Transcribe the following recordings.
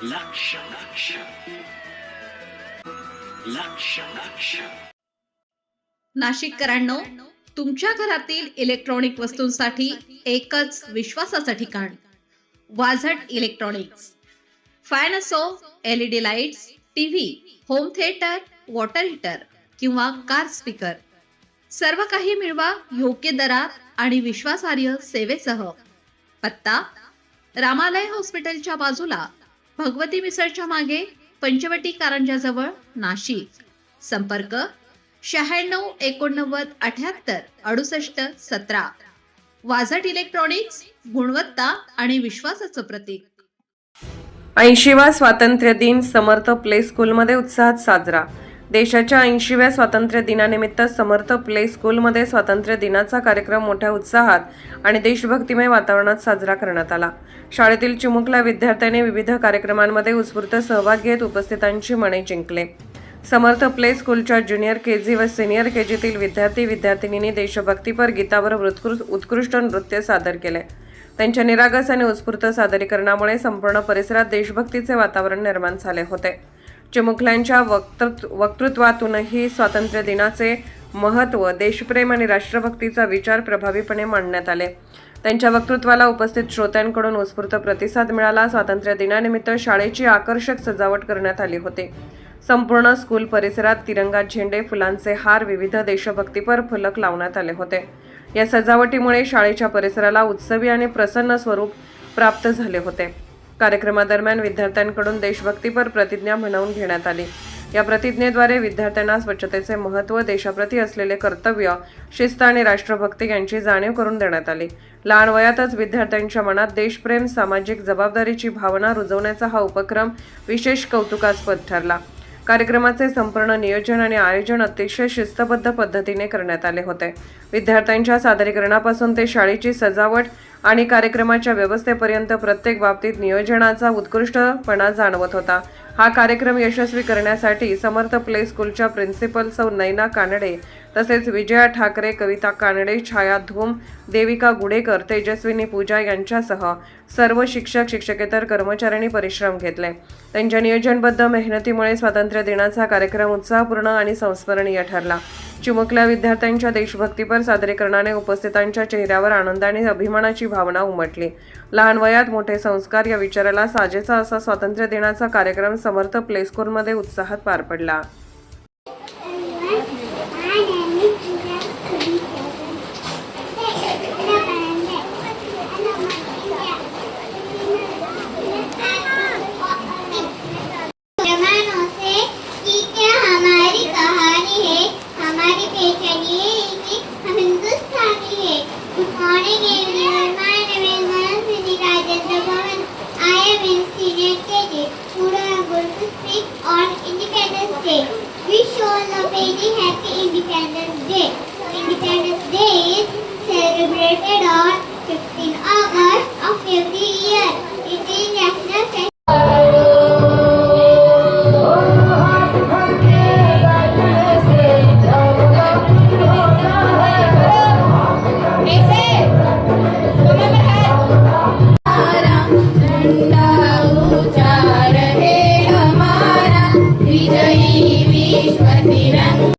लक्ष लक्ष लक्ष लक्ष नाशिककरांनो, तुमच्या घरातील इलेक्ट्रॉनिक वस्तूंसाठी एकच विश्वासाचं ठिकाण वाझट इलेक्ट्रॉनिक्स. फॅन असो, LED lights, TV, home theatre, water heater किंवा कार स्पीकर, सर्व काही मिळवा योग्य दरात आणि विश्वासार्ह सेवेसह. पत्ता: रामालय हॉस्पिटलच्या बाजूला, भगवती मिसळच्या मागे, पंचवटी कारंजाजवळ, नाशिक. संपर्क: 96 89 78 68 17. वाझट इलेक्ट्रॉनिक्स, गुणवत्ता आणि विश्वासाचं प्रतीक. 80वा स्वातंत्र्य दिन समर्थ प्ले स्कूलमध्ये उत्साहात साजरा. देशाच्या 80व्या स्वातंत्र्य दिनानिमित्त समर्थ प्ले स्कूलमध्ये स्वातंत्र्य दिनाचा कार्यक्रम मोठ्या उत्साहात आणि देशभक्तिमय वातावरणात साजरा करण्यात आला. शाळेतील चिमुकल्या विद्यार्थ्यांनी विविध कार्यक्रमांमध्ये उत्स्फूर्त सहभाग घेत उपस्थितांची मने जिंकले. समर्थ प्ले स्कूलच्या ज्युनियर KG व सिनियर KGतील विद्यार्थी-विद्यार्थिनींनी देशभक्तीपर गीतावर उत्कृष्ट नृत्य सादर केले. त्यांच्या निरागस आणि उत्स्फूर्त सादरीकरणामुळे संपूर्ण परिसरात देशभक्तीचे वातावरण निर्माण झाले होते. चिमुकल्यांच्या वक्तृत्वातूनही स्वातंत्र्य दिनाचे महत्त्व, देशप्रेम आणि राष्ट्रभक्तीचा विचार प्रभावीपणे मांडण्यात आले. त्यांच्या वक्तृत्वाला उपस्थित श्रोत्यांकडून उत्स्फूर्त प्रतिसाद मिळाला. स्वातंत्र्य दिनानिमित्त शाळेची आकर्षक सजावट करण्यात आली होती. संपूर्ण स्कूल परिसरात तिरंगा झेंडे, फुलांचे हार, विविध देशभक्तीपर फलक लावण्यात आले होते. या सजावटीमुळे शाळेच्या परिसराला उत्सवी आणि प्रसन्न स्वरूप प्राप्त झाले होते. कार्यक्रमादरम्यान विद्यार्थ्यांकडून देशभक्तीपर प्रतिज्ञा म्हणवून घेण्यात आली. या प्रतिज्ञेद्वारे विद्यार्थ्यांना स्वच्छतेचे महत्त्व, देशाप्रती असलेले कर्तव्य, शिस्त आणि राष्ट्रभक्ती यांची जाणीव करून देण्यात आली. लहान वयातच विद्यार्थ्यांच्या मनात देशप्रेम, सामाजिक जबाबदारीची भावना रुजवण्याचा हा उपक्रम विशेष कौतुकास्पद ठरला. कार्यक्रमाचे संपूर्ण नियोजन आणि आयोजन अतिशय शिस्तबद्ध पद्धतीने करण्यात आले होते. विद्यार्थ्यांच्या सादरीकरणापासून ते शाळेची सजावट आणि कार्यक्रमाच्या व्यवस्थेपर्यंत प्रत्येक बाबतीत नियोजनाचा उत्कृष्टपणा जाणवत होता. हा कार्यक्रम यशस्वी करण्यासाठी समर्थ प्ले स्कूलच्या प्रिन्सिपल सौ नैना कानडे, तसेच विजया ठाकरे, कविता कानडे, छाया धूम, देविका गुडेकर, तेजस्विनी पूजा यांच्यासह सर्व शिक्षक, शिक्षकेतर कर्मचाऱ्यांनी परिश्रम घेतले. त्यांच्या नियोजनबद्ध मेहनतीमुळे स्वातंत्र्य दिनाचा कार्यक्रम उत्साहपूर्ण आणि संस्मरणीय ठरला. चिमुकल्या विद्यार्थ्यांच्या देशभक्तीपर सादरीकरणाने उपस्थितांच्या चेहऱ्यावर आनंद आणि अभिमानाची भावना उमटली. लहान वयात मोठे संस्कार या विचाराला साजेसा असा स्वातंत्र्य दिनाचा कार्यक्रम समर्थ प्ले स्कूलमध्ये उत्साहात पार पडला. We show a very happy Independence Day. Independence Day is celebrated on 15 August of every year. It is national festival. विजयी विश्व तिरंगा.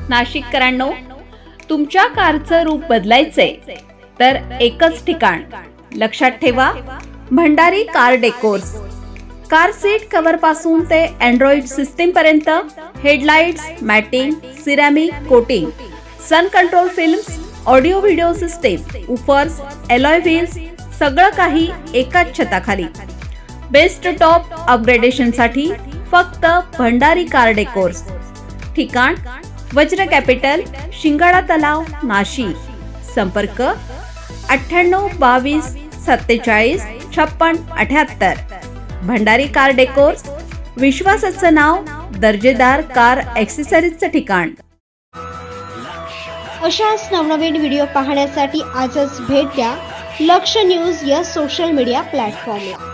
नाशिककरांनो, तुमच्या कारचं रूप बदलायचंय तर एकच ठिकाण लक्षात ठेवा, Bhandari car decors. Car seat cover पासून ते अँड्रॉइड सिस्टीम पर्यंत, headlights, matting, ceramic coating, sun control films, audio video system, woofers, alloy wheels, सगळं काही एकाच छताखाली. बेस्ट टॉप अपग्रेडेशन साठी फक्त भंडारी कार डेकोर्स. ठिकाण वज्र कॅपिटल, शिंगाडा तलाव, नाशिक. संपर्क 9822 47 56 78. भंडारी कार डेकोर्स, विश्वासाचं नाव, दर्जेदार कार ॲक्सेसरीजचं ठिकाण. अशाच नवनवीन व्हिडिओ पाहण्यासाठी आजच भेट द्या लक्ष न्यूज या सोशल मीडिया प्लॅटफॉर्मला.